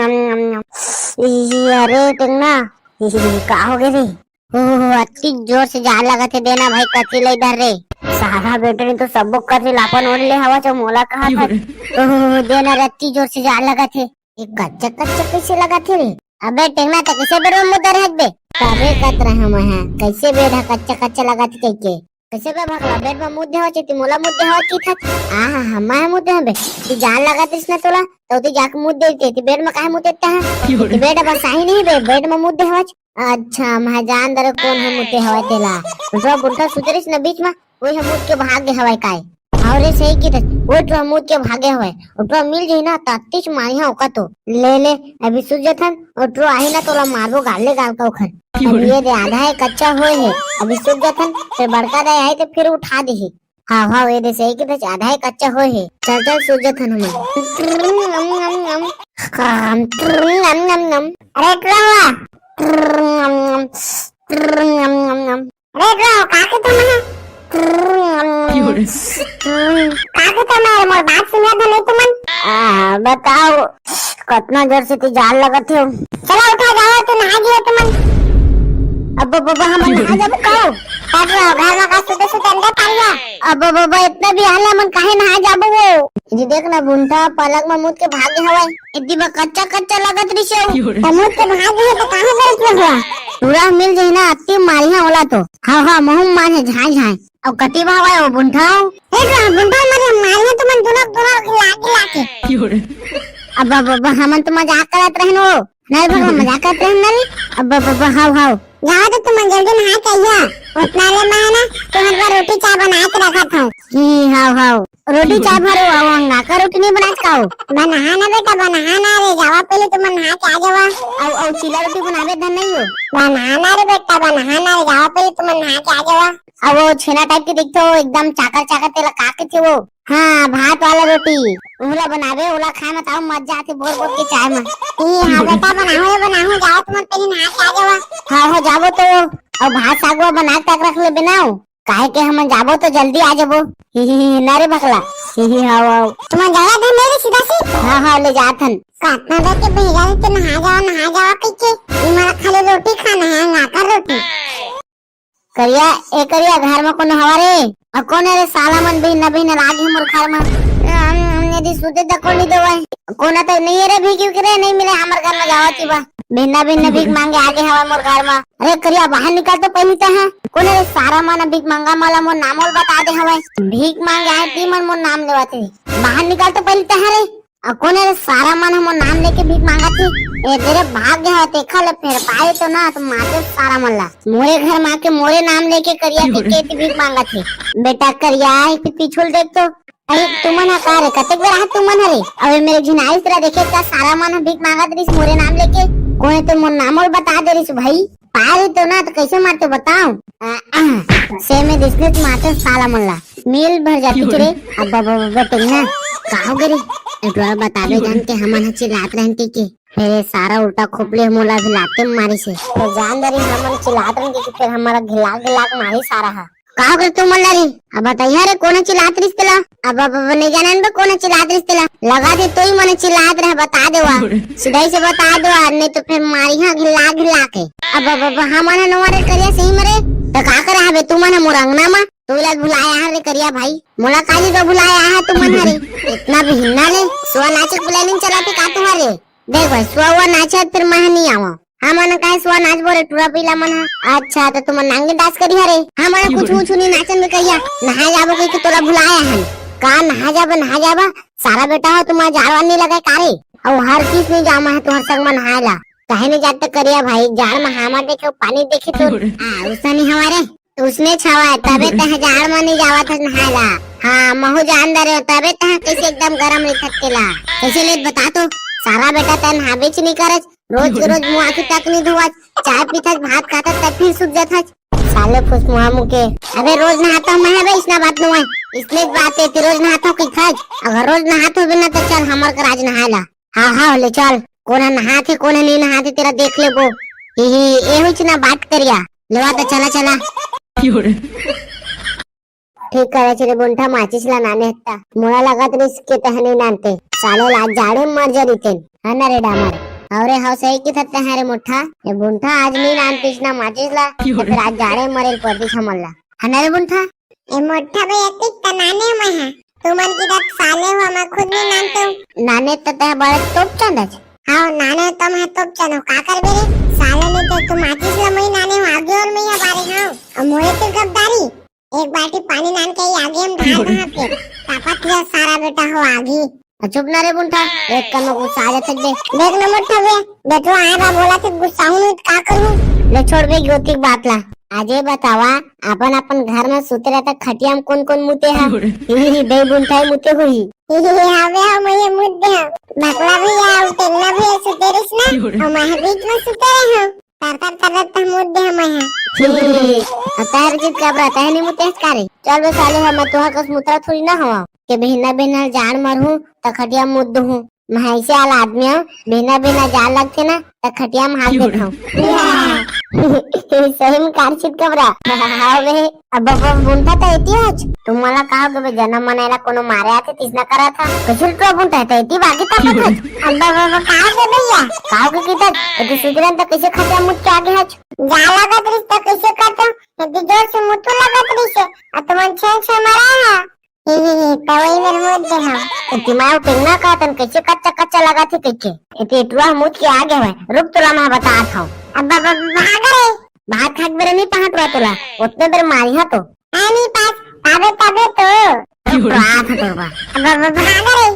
अरे टेंगना का हो गए रे? अति जोर से जान लगा थे देना भाई कथी ले इधर रे सारा बेटे तो सब कर से लापन ओढ़ ले हवा जो मोला कहा था देना रे अति जोर से जान लगा थे एक कच्चा कच्चा कैसे लगा थे रे? अबे टेंगना तो कैसे बेरो मुदर हट बे तबे कत रहा मैं कैसे बेड़ा कच्चा कच्चा लगा थे कैसे बे भगला बेड में मुद्दे हो चीती मोला मुद्दे हो की था हमारे मुद्दे हैं बे तू जान लगा थे इसने तोला तो तू जाके मुद्दे देती बेड में काहे मुद्दे देता है बेड बस सही नहीं बे बेड में मुद्दे हो अच्छा मैं जान दर कौन हम मुद्दे हवा तेला जो बुंटा सुधरिस न बीच में वही हम मुद्दे के भाग्य हवाई काय और सही की था वो तो हम के भागे हवाई और तो मिल जाई ना तत्तीच मारिया ओका तो ले अभी सुजथन और तो आई ना तोला मारबो गाले गाल का ओखर ये दे आधा है कच्चा होए है अभी सुजथन फिर बड़का दे आई तो फिर उठा दे हाँ ये दे सही की था आधा है कच्चा होए है चल चल सुजथन हम अरे ट्रवा अरे ट्रवा काके तुम काके तुम मोर बात सुनिया था नहीं तुमन बताओ कितना जोर से तू जान लगत हो चला उठा जाओ तू नहा गया तुमन अब बाबा हम नहा जब कहो पर घर में का सुते सुते अंदर पाया अब बाबा इतना भी हाल मन काहे नहा जाबो वो जी देख ना बुंटा पलक में मुद के भागे हवाई इतनी बा कच्चा कच्चा लगत रिशो मुद के भागे है तो कहां गलत हुआ पूरा मिल जाई ना अति मारिया होला तो हां महम मारे झाई झाई अब कटी भावा वो बुंठाओ हे ना बुंठा मारे मारिया तो मन दोनों लागे अब बाबा हमन तो मजाक करत रहनो नहीं बाबा मजाक करत रहन नहीं अब बाबा हाउ जाओ तो तुम जल्दी नहा चाहिए उतना ले मैं ना तुम्हारे पर रोटी चाय बना के रखा था हाउ रोटी चाय भरो आवंगा का रोटी नहीं बना खाओ बनाना बेटा बनाना रे जावा पहले तुम नहा के आ जावा औ चिला रोटी बनावे धन नहीं हो बनाना रे बेटा बनाना रे जावा पहले तुम नहा के आ जावा अब वो छेना टाइप के दिखते हो एकदम चाकर चाकर तेला काके थे वो हाँ भात वाला रोटी ओला बनावे ओला खाए में ताऊ मजा आती बोल बोल के चाय में हाँ बेटा बनाओ जाओ तुम पहले नहा के आ जावा हाँ जाबो तो और भात सागवा बना के रख ले बनाओ काहे के हम जाबो तो जल्दी आ जाबो ना रे बकला हाउ तुम जाया था मेरे सीधा से हाँ ले जाथन काटना दे के भेजा के नहा जाओ कइके इमारा खाली रोटी खाना है नाकर रोटी करिया घर में कौन हवारे और कौन रे साला मन भी न लागे मोर घर में यदि सुते तक कोनी दवाई कोना तो नहीं रे भीख करे नहीं मिले हमर घर में जावती बा भिन्ना भीख मांगे आगे हवा मोर घर में अरे करिया बाहर निकल तो पहली तो है कौन रे सारा मन भीख मांगा माला मोर नाम और बता दे हवा भीख मांगे आए ती मन मोर नाम लेवाते बाहर निकल तो पहली तो है रे और कौन रे सारा मन हम नाम लेके भीख मांगा थी ए तेरे भाग्य है देखा ले फिर पाए तो ना तुम माते सारा मल्ला मोरे घर माँ के मोरे नाम लेके करिया के भीख मांगा थी बेटा करिया पिछुल देख तो अरे तुमन कार कतेक बेर तुमन हरे अबे मेरे जिनाइस तरह देखे का सारा मन भीख मांगा रिस मोरे नाम लेके कोई तो मोर नाम और बता दे रिस भाई पाए तो ना तो कैसे मारते बताओ से में दिसने मारते साला मल्ला मील भर जाती चुरे अब बाबा टेंगना कहो गे रे एटवा बताबे जान के हमन चिल्लात रहन के फिर सारा उल्टा खोपले मोला भिलाते मारी से तो जान दरी हमन चिल्लात रहन के फिर हमारा घिला मारी सारा हा कहो गे तुम मल्लारी अब बताइए रे कोने चिल्लात रिश्तेला अब नहीं जानन बे कोने चिल्लात रिश्तेला लगा दे तोई मने चिल्लात रह बता देवा सीधा से बता दो नहीं तो फिर मारी हा घिला के अब हमन नवारे करिया सही मरे तो का करे हबे तू मने मोर अंगना में तोला बुलाया है करिया भाई मोला काजी तो बुलाया है तू मन हरे इतना भी हिन्ना ले सुआ नाच प्लानिंग चलाते का तुम्हारे देख भाई सुआ नाचा फिर मैं नहीं आवा हमन काहे सुआ नाच बोले टूरा पीला मन अच्छा तो तुम नांगे डांस करी हरे हमन कुछ नहीं नाचन में कहिया नहा जाबो के तोला बुलाया है का नहा जाबा सारा बेटा हो तुम जाड़वा नहीं लगा कारे और हर चीज नहीं जामा है तुम्हारे संग में नहायला काहे नहीं जाते करिया भाई जाड़ में हामा देखे पानी देखे तो उसने नहीं हमारे उसने छावा है तबे तह जाड़ में नहीं जावा था नहायला हाँ महू जान दे रहे तबे तह कैसे एकदम गरम नहीं थकेला कैसे ले बता तो सारा बेटा तन हाबेच नहीं करत रोज मुंह आंखें तक नहीं धोवत चाय पीता भात खाता तब फिर सूख जाता साले फुस मुहा मुके अबे रोज नहाता हूँ मैं इसना बात नहीं है इसलिए बात है रोज नहाता हूँ कि अगर रोज नहाते बिना तो चल हमार का राज नहायला हाँ ले चल कोना नहाते कोना नहीं नहाते तेरा देख ले वो ये ना बात करिया लेवा तो चला ठीक करे चले बुंठा माचिसला नाने हत्ता मोळा लागत रिस्क के तहने नानते साले लाज जाड़े मर जरीते है ना रे डामर अरे हाँ सही की थत्ते हैं रे मुठा ये बुंठा आज नहीं नानतीस ना माचिस ला या फिर आज जाड़े मरेल परदिस हमला है ना रे बुंठा ए मोठा भाई अतिक तनाने में है तू मन की बात साले हो मैं खुद नहीं नानते हूँ नाने तते बड़े तोप चंदच हाँ नाने तो मैं तो चलो का कर बेरे साले ने तो तुम आतिश ला मई नाने हो आगे और मैं बारे हाँ अब मोए तो गद्दारी एक बाल्टी पानी नान के ही आगे हम ढाल रहा पे तापत लिया सारा बेटा हो आगे चुप ना रे बुंठा एक कम गुस्सा आ जाता दे देख न मोठा वे बेटो आरा बोला थे गुस्सा हूँ का करूँ ले छोड़ बे ज्योतिक बात ला आजे बतावा अपन अपन घर में सुते रहता खटिया में कौन कौन मुते है दे बुंठा मुते हुई हवे हम ये मुद्दे हैं बकला भी या उतेला भी सुते रहिस ना हम है बीच में सुते रहे हो तर तर मुद्दे हम है तार जीत का बता है नहीं मुते कारे चल बे साले हम तो कस मुतरा थोड़ी ना हुआ के बहना बहना जान मरहूं त खटिया मुद्द हूं मैं ऐसे आल आदमी हूं बहना बहना जान लगते ना त खटिया में हाथ देखाऊं सही में कारचित कबरा हां बे अब बुंठा त एती आज तुम मला कहा के जन्म मनायला कोनो मारे आते तिसना करा था कशुल तो बुंठा त एती बाकी ता पकड अब का के भैया काव के कितत एती सुधरन त कैसे खटिया मुद के आगे हच जा लगत रिश्ता कैसे करता यदि जोर से मुतु लगत रिश्ता अतमन छन से मरा है तवई मेरे मुद्दे हम दिमाग टिंगना का तन कैसे कच्चा कच्चा लगा थे कैसे इतने टुआ मुझ के आगे है रुक तुला मैं बता था अब भाग रे भात खाक बेरे नहीं पहाट रहा तुला उतने बेर मारी हा तो नहीं पास तबे तबे तो रात तो बा अब भाग रे